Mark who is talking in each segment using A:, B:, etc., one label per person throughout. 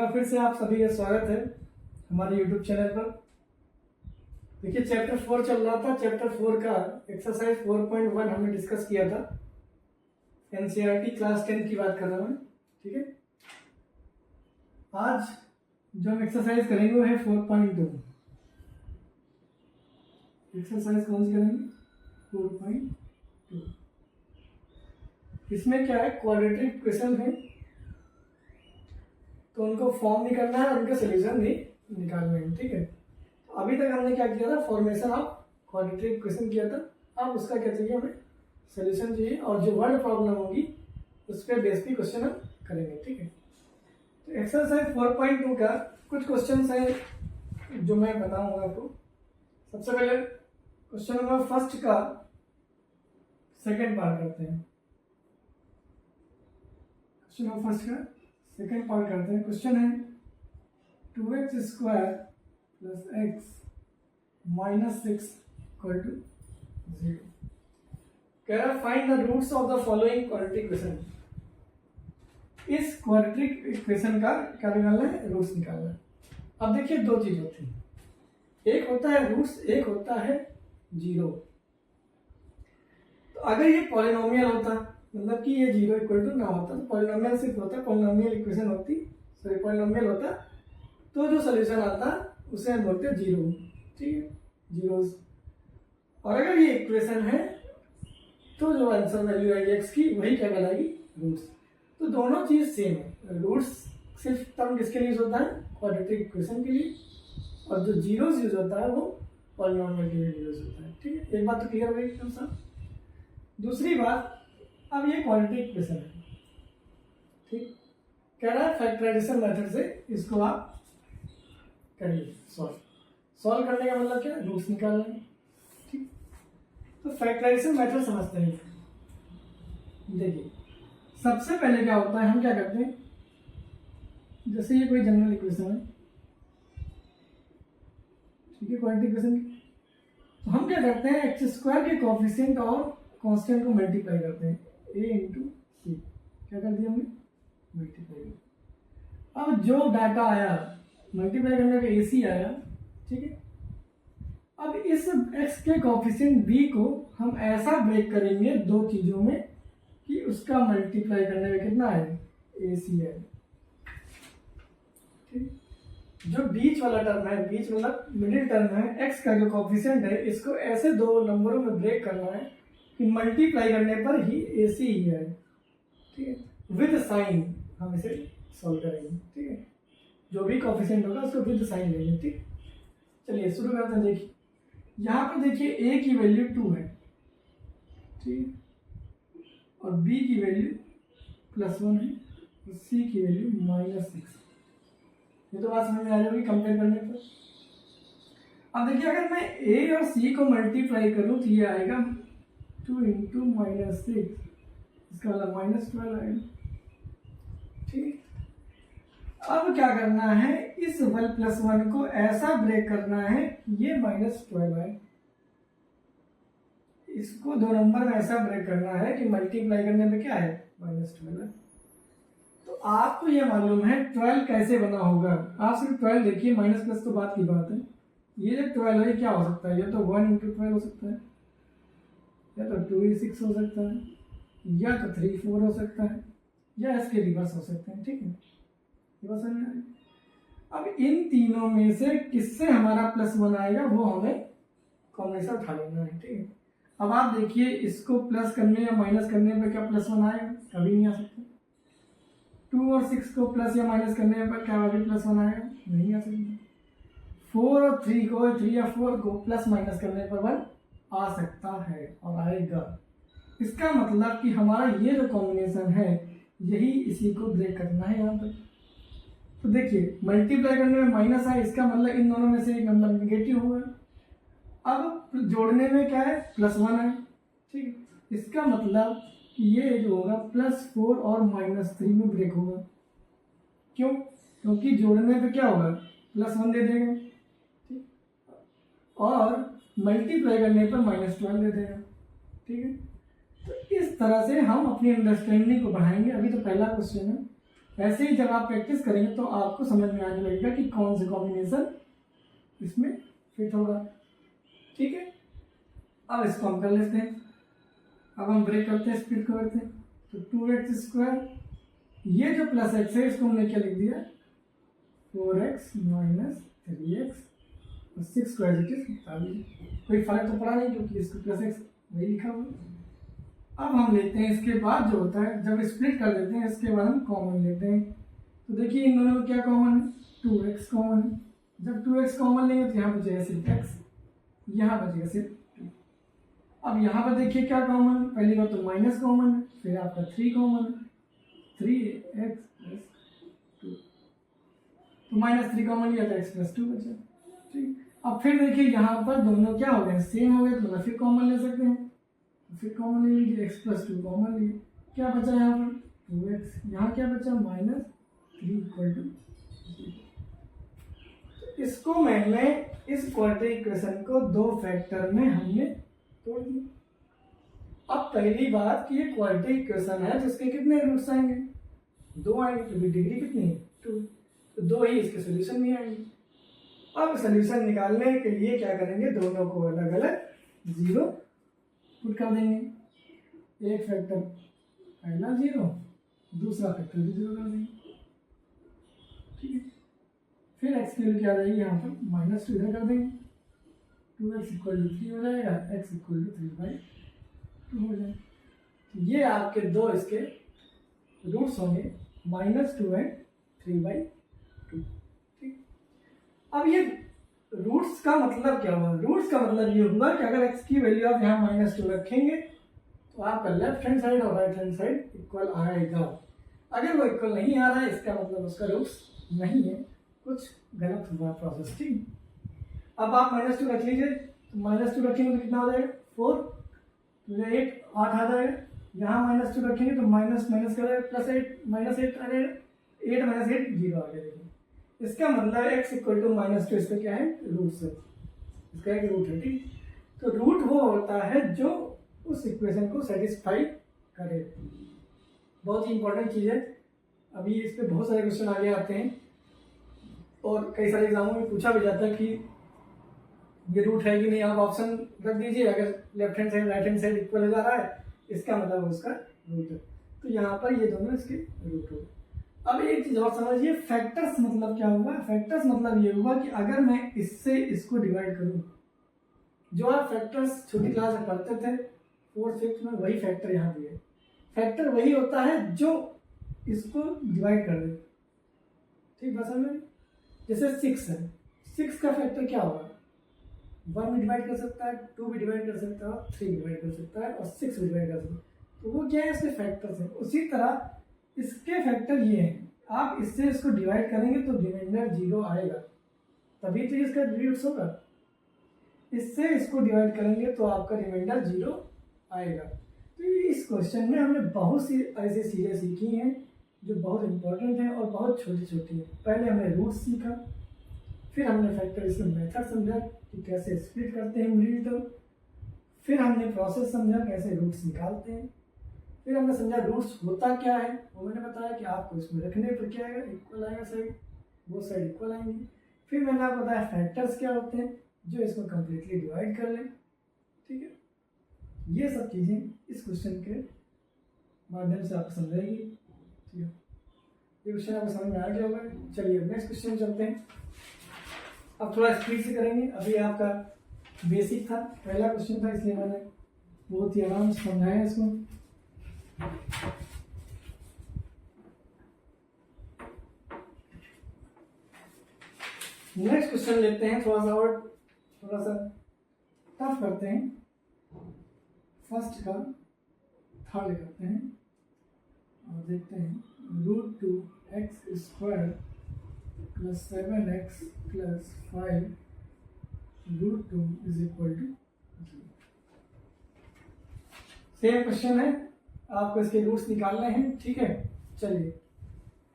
A: बार फिर से आप सभी का स्वागत है हमारे YouTube चैनल पर। देखिए चैप्टर 4 चल रहा था। चैप्टर 4 का एक्सरसाइज 4.1 हमने डिस्कस किया था। NCERT क्लास 10 की बात कर रहा हूँ मैं, ठीक है। आज जो हम एक्सरसाइज करेंगे वो है 4.2। एक्सरसाइज कौन सी करेंगे? 4.2। इसमें क्या है, क्वाड्रेटिक क्वेश्चन है तो उनको फॉर्म निकालना है और उनके सोल्यूशन भी निकालने हैं, ठीक है। अभी तक हमने क्या किया था, फॉर्मेशन ऑफ क्वाड्रेटिक क्वेश्चन किया था। अब उसका क्या चाहिए, हमें सोल्यूशन चाहिए और जो वर्ड प्रॉब्लम होगी उस पर बेस पे क्वेश्चन हम करेंगे, ठीक है। तो एक्सरसाइज 4.2 का कुछ क्वेश्चन है जो मैं बताऊंगा आपको। सबसे पहले क्वेश्चन नंबर फर्स्ट का सेकेंड पार्ट करते हैं। क्वेश्चन नंबर फर्स्ट का सेकेंड पार्ट करते हैं। क्वेश्चन है 2x square plus x minus 6 equal to 0। कह रहा है find the roots of the following quadratic equation. इस क्वाड्रेटिक इक्वेशन का क्या निकालना है, रूट्स निकालना है। अब देखिए दो चीज होती है, एक होता है रूट्स, एक होता है जीरो। तो अगर ये पॉलिनोमियल होता, मतलब कि ये 0 इक्वल टू ना होता, तो पॉलिनोमियल सिर्फ होता, पॉलिनोमियल इक्वेशन होती, सॉरी पॉलिनोमियल होता, तो जो सोल्यूशन आता उसे हम बोलते हैं जीरो, ठीक है, जीरोस। और अगर ये इक्वेशन है तो जो आंसर वैल्यू आएगी x की वही क्या कहलाएगी, रूट्स। तो दोनों चीज सेम है। रूट्स सिर्फ टर्म किसके लिए यूज होता है, क्वाड्रेटिक इक्वेशन के लिए, और जो जीरोस यूज होता है वो पॉलिनोमियल के लिए यूज होता है, ठीक है। एक बात तो क्लियर हो गई एकदम साहब। दूसरी बात, अब ये क्वाड्रेटिक इक्वेशन है, ठीक, कह रहा है फैक्टराइजेशन मेथड से इसको आप करिए सॉल्व करने का मतलब क्या, रूट्स निकालना है, ठीक। तो फैक्टराइजेशन मेथड समझते हैं। देखिए सबसे पहले क्या होता है, हम क्या करते हैं, जैसे ये कोई जनरल इक्वेशन है, ठीक है, क्वाड्रेटिक इक्वेशन, तो हम क्या करते हैं, एक्स स्क्वायर के कोएफिशिएंट और कांस्टेंट को मल्टीप्लाई करते हैं, a इंटू सी, क्या कर दिया हमने, मल्टीप्लाई। अब जो डाटा आया मल्टीप्लाई करने का AC आया, ठीक है। अब इस x के कोएफिशिएंट b को हम ऐसा ब्रेक करेंगे दो चीजों में कि उसका मल्टीप्लाई करने में कितना है, AC है, ठीक। जो बीच वाला टर्म है, बीच मतलब मिडिल टर्म है, x का जो कोएफिशिएंट है, इसको ऐसे दो नंबरों में ब्रेक करना है कि मल्टीप्लाई करने पर ही AC ही है, ठीक है। विद साइन हम इसे सॉल्व करेंगे, ठीक है। जो भी कोएफिशिएंट होगा उसको विद साइन लेंगे, ठीक। चलिए शुरू करते हैं। देखिए यहाँ पे देखिए a की वैल्यू 2 है, ठीक, और b की वैल्यू +1 है और c की वैल्यू -6। ये तो बात समझ में आ जाएगी कंपेयर करने पर। अब देखिए अगर मैं a और c को मल्टीप्लाई करूं तो ये आएगा 2 इंटू -6, इसका मतलब -12 आएगा, ठीक। अब क्या करना है, इस 1+1 को ऐसा ब्रेक करना है ये -12 है, इसको दो नंबर में ऐसा ब्रेक करना है कि मल्टीप्लाई करने में क्या है, -12 है। तो आपको ये मालूम है 12 कैसे बना होगा। आप सिर्फ 12 देखिए, माइनस प्लस तो बात की बात है। ये जो 12 है क्या हो सकता है, ये तो 1 इंटू 12 हो सकता है, या तो 2 6 हो सकता है, या तो 3 4 हो सकता है, या इसके रिवर्स हो सकते हैं, ठीक है। रिवर्स में अब इन तीनों में से किससे हमारा +1 आएगा वो हमें कॉम्बिनेशन उठा लेना है, ठीक है। अब आप देखिए इसको प्लस करने या माइनस करने पर क्या +1 आएगा, कभी नहीं आ सकता। 2 और 6 को प्लस या माइनस करने पर क्या अभी +1 आएगा, नहीं आ सकता। 4 और 3 को, 3 या 4 को प्लस माइनस करने पर 1 आ सकता है और आएगा। इसका मतलब कि हमारा ये जो कॉम्बिनेशन है यही इसी को ब्रेक करना है यहाँ पर। तो देखिए मल्टीप्लाई करने में माइनस है, इसका मतलब इन दोनों में से एक नंबर नेगेटिव होगा। अब जोड़ने में क्या है, +1 है, ठीक। इसका मतलब ये जो होगा +4 और -3 में ब्रेक होगा। क्यों, क्योंकि जोड़ने पे क्या होगा, +1 दे देगा, ठीक, और मल्टीप्लाई करने पर -12 दे देगा, ठीक है। तो इस तरह से हम अपनी अंडरस्टैंडिंग को बढ़ाएंगे। अभी तो पहला क्वेश्चन है, ऐसे ही जब आप प्रैक्टिस करेंगे तो आपको समझ में आने लगेगा कि कौन से कॉम्बिनेशन इसमें फिट होगा। ठीक है, अब इसको हम कर लेते हैं। अब हम ब्रेक करते हैं, स्प्लिट करते हैं। तो 2x², ये जो प्लस एक्स है इसको हमने क्या लिख दिया, 4x माइनस 3x और 6 को एज इट इज बता दीजिए। कोई फर्क तो पड़ा नहीं क्योंकि इसको प्लस एक्स वही लिखा हुआ। अब हम लेते हैं इसके बाद जो होता है, जब स्प्लिट कर लेते हैं इसके बाद हम कॉमन लेते हैं। तो देखिए इन दोनों में क्या कॉमन है, 2x कॉमन है। जब 2x कॉमन लेंगे तो यहाँ बचेगा सिर्फ x, यहाँ बचेगा सिर्फ 2। अब यहाँ पर देखिए क्या कॉमन है, पहली बात तो माइनस कॉमन है, फिर आपका 3 कॉमन है, 3x + 2। तो -3 कॉमन लिया तो x + 2 बचा। ठीक, अब फिर देखिए यहाँ पर दोनों क्या हो गए, सेम हो गए, तो मतलब फिर कॉमन ले सकते हैं। फिर कॉमन ले लीजिए, x + 2 कॉमन लिए, क्या बचा यहाँ पर 2x, यहाँ क्या बचा -3 = 0। इसको मैंने इस क्वाड्रेटिक इक्वेशन को 2 फैक्टर में हमने तोड़ दिया। अब पहली बात कि ये क्वाड्रेटिक इक्वेशन है जिसके कितने रूट्स आएंगे, 2 आएंगे, तो डिग्री कितनी है 2, तो 2 ही इसके सोल्यूशन में आएंगे। अब सोल्यूशन निकालने के लिए क्या करेंगे, दोनों को अलग अलग 0 पुट कर देंगे। एक फैक्टर पहला 0, दूसरा फैक्टर भी 0 कर देंगे। ठीक है, फिर x की वैल्यू क्या आ जाएगी, यहाँ पर -2 इधर कर देंगे, 2x = 3 हो जाएगा, x = 3/2 हो जाएगा। तो ये आपके दो इसके रूट्स होंगे -2 और 3/2। ठीक, अब ये रूट्स का मतलब क्या हुआ, रूट्स का मतलब ये हुआ कि अगर x की वैल्यू आप यहाँ -2 रखेंगे तो आपका लेफ्ट हैंड साइड और राइट हैंड साइड इक्वल आएगा। अगर वो इक्वल नहीं आ रहा है इसका मतलब उसका रूट्स नहीं है, कुछ गलत हुआ प्रोसेस। ठीक, अब आप -2 रख लीजिए, तो -2 रखेंगे तो कितना हो जाएगा 4, तो 8 आ जाएगा। यहाँ -2 रखेंगे तो माइनस करेगा +8 -8 आ जाएगा, 8 - 8 0 आ जाएगा। इसका मतलब x = -2 इसका क्या है, रूट है, इसका एक रूट है। ठीक, तो रूट वो होता है जो उस इक्वेशन को सेटिस्फाई करे। बहुत ही इंपॉर्टेंट चीज़ है, अभी इस पर बहुत सारे क्वेश्चन आगे आते हैं और कई सारे एग्जामों में पूछा भी जाता है कि ये रूट है कि नहीं। आप ऑप्शन रख दीजिए, अगर left hand side right hand side equal हो जा रहा है इसका मतलब उसका रूट है। तो यहाँ पर ये दोनों इसके रूट हो। अब एक चीज और समझिए, फैक्टर्स मतलब क्या हुआ, फैक्टर्स मतलब ये हुआ कि अगर मैं इससे इसको डिवाइड करूं, जो आप फैक्टर्स छोटी क्लास में पढ़ते थे 4th 5th में, वही फैक्टर यहाँ भी है। फैक्टर वही होता है जो इसको डिवाइड कर दे। ठीक बात समझ में, जैसे 6 है, 6 का फैक्टर क्या होगा, 1 भी डिवाइड कर सकता है, 2 भी डिवाइड कर सकता है, 3 भी डिवाइड कर सकता है और 6 भी डिवाइड कर सकता है। तो वो क्या है, इसके फैक्टर्स हैं। उसी तरह इसके फैक्टर ये हैं, आप इससे इसको डिवाइड करेंगे तो रिमाइंडर 0 आएगा, तभी तो इसका रूट्स होगा। इससे इसको डिवाइड करेंगे तो आपका रिमाइंडर 0 आएगा। तो इस क्वेश्चन में हमने बहुत सी ऐसी चीज़ें सीखी हैं जो बहुत इंपॉर्टेंट है और बहुत छोटी छोटी है। पहले हमने रूट्स सीखा, फिर हमने फैक्टर इसमें मेथड समझा कि कैसे स्प्लिट करते हैं मिडिल टर्म, फिर हमने प्रोसेस समझा कैसे रूट्स निकालते हैं, फिर हमने समझा रूट्स होता क्या है, वो मैंने बताया कि आपको इसमें रखने पर क्या आएगा, इक्वल आएगा साइड, वो साइड इक्वल आएंगी। फिर मैंने आपको बताया फैक्टर्स क्या होते हैं जो इसको कम्प्लीटली डिवाइड कर लें। ठीक है, ये सब चीज़ें इस क्वेश्चन के माध्यम से आपको समझाएगी। ठीक है, ये क्वेश्चन आपको समझ में आ गया होगा। चलिए नेक्स्ट क्वेश्चन चलते हैं। अब थोड़ा स्पीड से करेंगे, अभी आपका बेसिक था, पहला क्वेश्चन था, इसलिए मैंने बहुत ही आराम से समझाया इसको। नेक्स्ट क्वेश्चन लेते हैं, थोड़ा सा टफ करते हैं, फर्स्ट का थर्ड करते हैं और देखते हैं √2x² + 7x + 5 √2 = 0। सेम क्वेश्चन है, आपको इसके रूट्स निकालने हैं। ठीक है, चलिए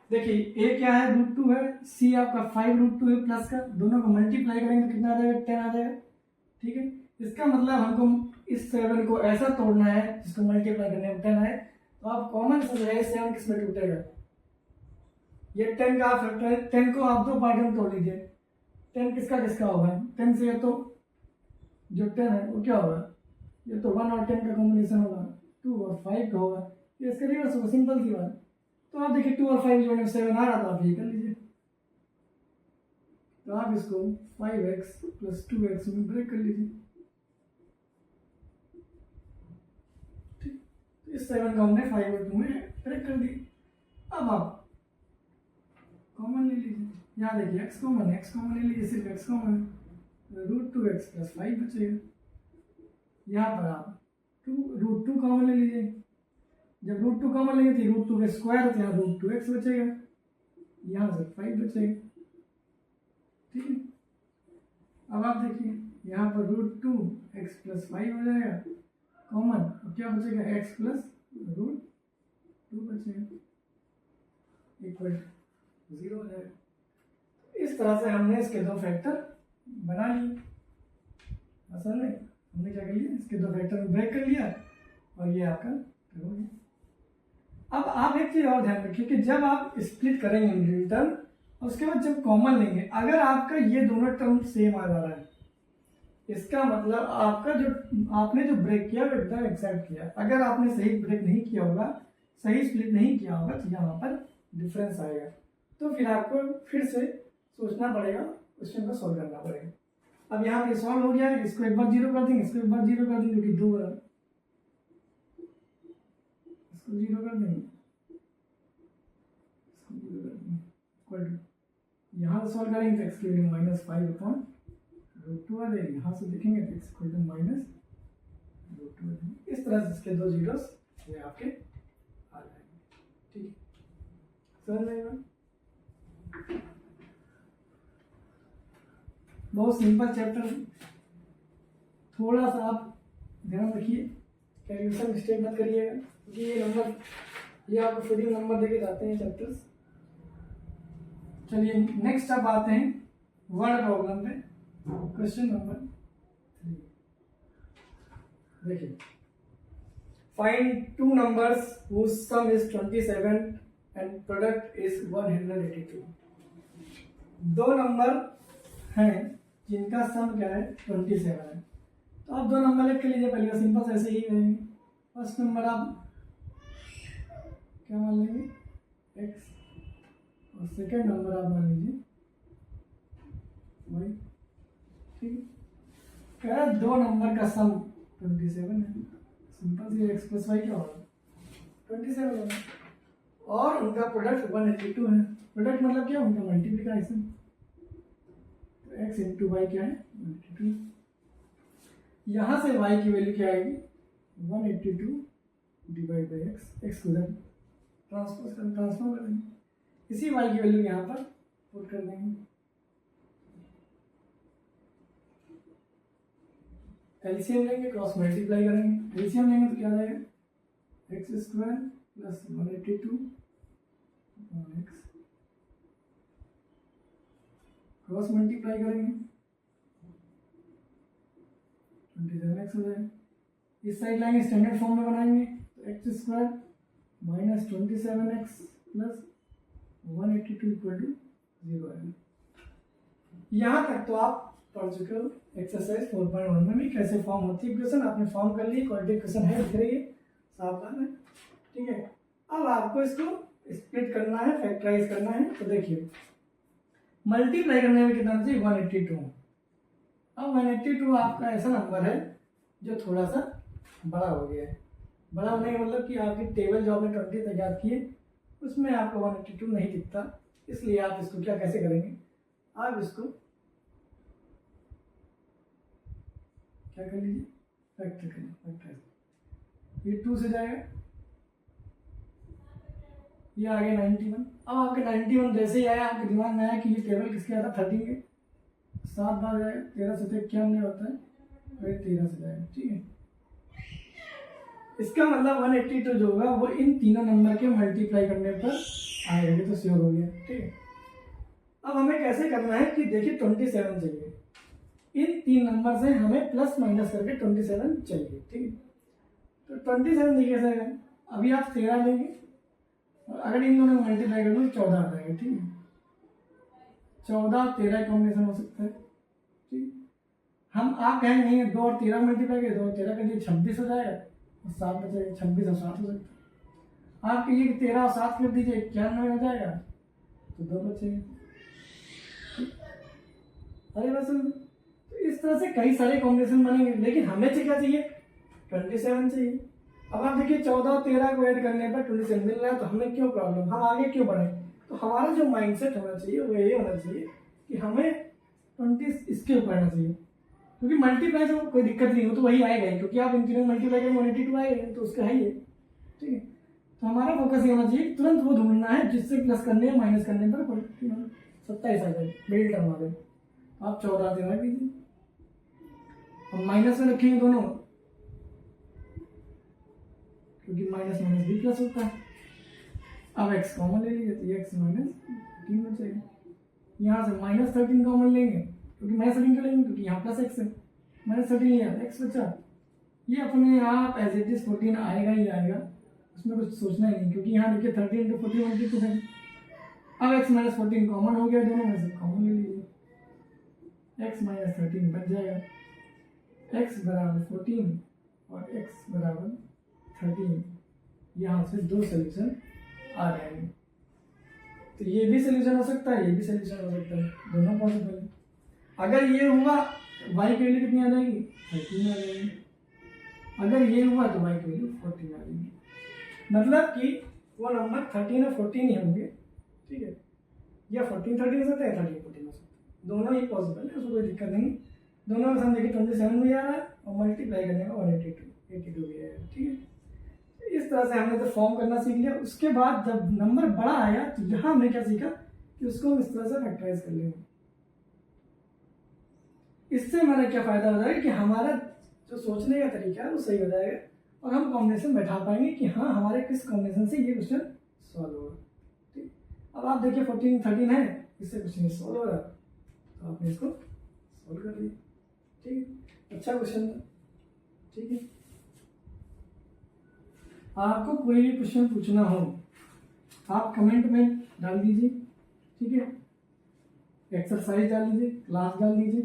A: देखिए a क्या है, √2 है, c आपका 5√2 है प्लस का, दोनों को मल्टीप्लाई करेंगे तो कितना आ जाएगा, 10 आ जाएगा। ठीक है, इसका मतलब हमको इस 7 को ऐसा तोड़ना है जिसको मल्टीप्लाई करने में 10 आए, तो आप कॉमन समझ रहे हैं 7 किस में टूटेगा, ये 10 का फैक्टर है, 10 को आप दो पार्ट में तोड़ लीजिए। 10 किसका किसका होगा, 10 से तो जो 10 है वो क्या होगा, ये तो 1 और 10 का कॉम्बिनेशन होगा, 2 और 5 का होगा, ये इसका रिवर्स होगा, सिंपल सी बात। तो आप देखिए 2 और 5 जो 7 आ रहा था, आप ये कर लीजिए। तो आप इसको 5x + 2x में ब्रेक कर लीजिए। ठीक, तो इस 7 को हमने 5 और 2 में ब्रेक कर दिया। अब आप कॉमन ले लीजिए, यहाँ देखिए x कॉमन है, x कॉमन ले लीजिए, सिर्फ x कॉमन है, √2x + 5 बचेगा। यहाँ पर आप √2 कॉमन ले लीजिए, जब √2 कॉमन लेंगे तो √2 का स्क्वायर है, तो यहाँ √2x बचेगा, यहाँ से 5 बचेगा। ठीक है, अब आप देखिए यहाँ पर √2x + 5 हो जाएगा कॉमन, अब क्या बचेगा, x + √2 बचेगा, इक्वल 0 हो जाएगा। इस तरह से हमने इसके दो फैक्टर बना लिए। असल में हमने क्या कर लिया, इसके दो फैक्टर में ब्रेक कर लिया और ये आपका हो गया। अब आप एक चीज़ और ध्यान रखिए कि जब आप स्प्लिट करेंगे मिडिल टर्म, उसके बाद जब कॉमन लेंगे, अगर आपका ये दोनों टर्म सेम आ जा रहा है, इसका मतलब आपका जो आपने जो ब्रेक किया वो एकदम एक्सेप्ट किया। अगर आपने सही ब्रेक नहीं किया होगा, सही स्प्लिट नहीं किया होगा, तो यहाँ पर डिफरेंस आएगा। तो फिर आपको फिर से सोचना पड़ेगा, क्वेश्चन को सॉल्व करना पड़ेगा। अब यहाँ पे सॉल्व हो गया है, इसको एक बार 0 कर देंगे, इसको एक बार 0 कर देंगे, क्योंकि 2 है, इसको 0 कर देंगे, इसको 0 कर देंगे, इक्वल टू यहाँ से सॉल्व करेंगे तो x की वैल्यू -5/√2 आ जाएगी। यहाँ से देखेंगे तो x इक्वल टू -√2 आ जाएगी। इस तरह से इसके दो जीरोस ये आपके आ जाएंगे। ठीक है, समझ में आएगा? बहुत सिंपल चैप्टर, थोड़ा सा आप ध्यान रखिए, कैलकुलेशन मिस्टेक मत करिएगा, क्योंकि ये नंबर ये आपको फीडिंग नंबर देके जाते हैं चैप्टर्स। चलिए नेक्स्ट अब आते हैं वर्ड प्रॉब्लम पे। क्वेश्चन नंबर 3 देखिए, find 2 numbers whose sum is 27 and product is 182। दो नंबर हैं जिनका सम क्या है 27 है। तो आप दो नंबर लिख के लीजिए, पहले सिंपल से ऐसे ही रहेंगे। फर्स्ट नंबर आप क्या मान लेंगे, x, और सेकेंड नंबर आप मान लीजिए y। ठीक है, कह रहा दो नंबर का सम 27 है, सिंपल से x + y क्या होगा 27 होगा, और उनका प्रोडक्ट 182 है। प्रोडक्ट मतलब क्या, उनका मल्टीप्लिकेशन, x इंटू वाई क्या है 182। यहाँ से y की वैल्यू क्या आएगी 182 डिवाइड बाई x को ट्रांसफर कर देंगे, इसी y की वैल्यू यहाँ पर पुट कर देंगे। एलसीएम लेंगे, क्रॉस मल्टीप्लाई करेंगे, एलसीएम लेंगे तो क्या आ जाएगा x² + 182 x, क्रॉस मल्टीप्लाई करेंगे 27x हो जाएगा। इस साइड लाएंगे, स्टैंडर्ड फॉर्म में बनाएंगे तो x² - 27x + 182 = 0 है। यहाँ तक तो आप पढ़ चुके हो। एक्सरसाइज 4.1 में भी कैसे फॉर्म होती है इक्वेशन आपने फॉर्म कर ली, क्वाड्रेटिक इक्वेशन है, दिख रही है साफ बात है। ठीक है, अब आपको इसको स्प्लिट करना है, फैक्टराइज करना है। तो देखिए मल्टीप्लाई करने में कितना चाहिए 182। अब 182 आपका ऐसा नंबर है जो थोड़ा सा बड़ा हो गया है। बड़ा होने का मतलब कि आपकी टेबल जो आपने 20 तक याद किए उसमें आपको 182 नहीं दिखता, इसलिए आप इसको क्या कैसे करेंगे, आप इसको क्या कर लीजिए फैक्टर करिए, फैक्टर ये 2 से जाएगा, ये आ गया 91। अब आपके 91 जैसे ही आया आपके दिमाग में आया कि ये टेबल किसके आता 13 के, 7 बार जाएगा, 13 से 91 होता है, फिर 13 से जाएगा। ठीक है, इसका मतलब 182 जो होगा वो इन तीनों नंबर के मल्टीप्लाई करने पर आएगा, तो श्योर हो गया। ठीक है, अब हमें कैसे करना है कि देखिए 27 चाहिए, इन तीन नंबर से हमें प्लस माइनस करके 27 चाहिए। ठीक है, तो 27 देखिए सर, अभी आप 13 लेंगे अगर इन दोनों को मल्टीप्लाई कर दो तो 14 आ जाएगा, ठीक है। 14 13 कॉम्बिनेशन हो सकता है, ठीक। हम आप कहेंगे नहीं 2 और 13 मल्टीप्लाई करिए, 2 और 13 करिए 26 हो जाएगा, और 7 बचेगा, 26 और 7 हो सकता है। आप कहिए कि 13 और 7 कर दीजिए 91 हो जाएगा, तो 2 बचेगा। अरे बस तो इस तरह से कई सारे कॉम्बिनेशन बनेंगे, लेकिन हमें क्या चाहिए, 27 चाहिए। अब आप देखिए 14 और 13 को ऐड करने पर 27 मिल रहा है, तो हमें क्यों प्रॉब्लम, हम आगे क्यों बढ़े। तो हमारा जो माइंडसेट होना चाहिए वो ये होना चाहिए कि हमें 20 इसके ऊपर आना चाहिए, क्योंकि मल्टीप्लाई से कोई दिक्कत नहीं हो तो वही आएगा ही, क्योंकि आप इन तीनों मल्टीप्लाई करेंगे 182 आएगा, तो उसका है ही, ठीक है। तो हमारा फोकस ये होना चाहिए तुरंत वो ढूंढना है जिससे प्लस करने या माइनस करने पर 27 आ जाए, मिडिल टर्म आ जाए। आप 14 13 कीजिए, अब माइनस में रखेंगे दोनों, क्योंकि माइनस माइनस भी प्लस होता है। अब x कॉमन ले लीजिए, तो x माइनस 13 बचेगा। यहाँ से माइनस 13 कॉमन लेंगे, क्योंकि माइनस 13 का लेंगे, क्योंकि यहाँ प्लस x है, माइनस 13 लिया x बचा। ये अपने आप एज इट इज 14 आएगा ही आएगा, उसमें कुछ सोचना ही नहीं, क्योंकि यहाँ देखिए 13 × 14 1 है। अब x माइनस 14 कॉमन हो गया, दोनों में से कॉमन ले लीजिए, x माइनस 13 बच जाएगा। x बराबर 14 और x बराबर 13, यहाँ से 2 सोल्यूशन आ जाएंगे। तो ये भी सोल्यूशन हो सकता है, ये भी सोल्यूशन हो सकता है, दोनों पॉसिबल है। अगर ये हुआ तो y की वैल्यू कितनी आ जाएगी, 13 आ जाएगी। अगर ये हुआ तो y की वैल्यू 14 आ जाएगी। मतलब कि वो नंबर 13 और 14 ही होंगे, ठीक है, या 14 13 हो सकता है, 13 14 हो सकता है, दोनों ही पॉसिबल है, उसको कोई दिक्कत नहीं। दोनों का सम देखिए 27 भी आ रहा है और मल्टीप्लाई करने का 182 भी आएगा, ठीक है। इस तरह से हमने तो फॉर्म करना सीख लिया। उसके बाद जब नंबर बड़ा आया तो यहाँ हमने क्या सीखा कि उसको हम इस तरह से फैक्टराइज कर लेंगे। इससे हमारा क्या फायदा हो जाएगा कि हमारा जो सोचने का तरीका है वो सही हो जाएगा, और हम कॉम्बिनेशन बैठा पाएंगे कि हाँ हमारे किस कॉम्बिनेशन से ये क्वेश्चन सॉल्व होगा, ठीक। अब आप देखिए 14 13 है, इससे कुछ नहीं सॉल्व हो रहा, तो आपने इसको सॉल्व कर लिया, ठीक है। अच्छा क्वेश्चन था, ठीक है। आपको कोई भी क्वेश्चन पूछना हो आप कमेंट में डाल दीजिए, ठीक है। एक्सरसाइज डाल दीजिए, क्लास डाल दीजिए,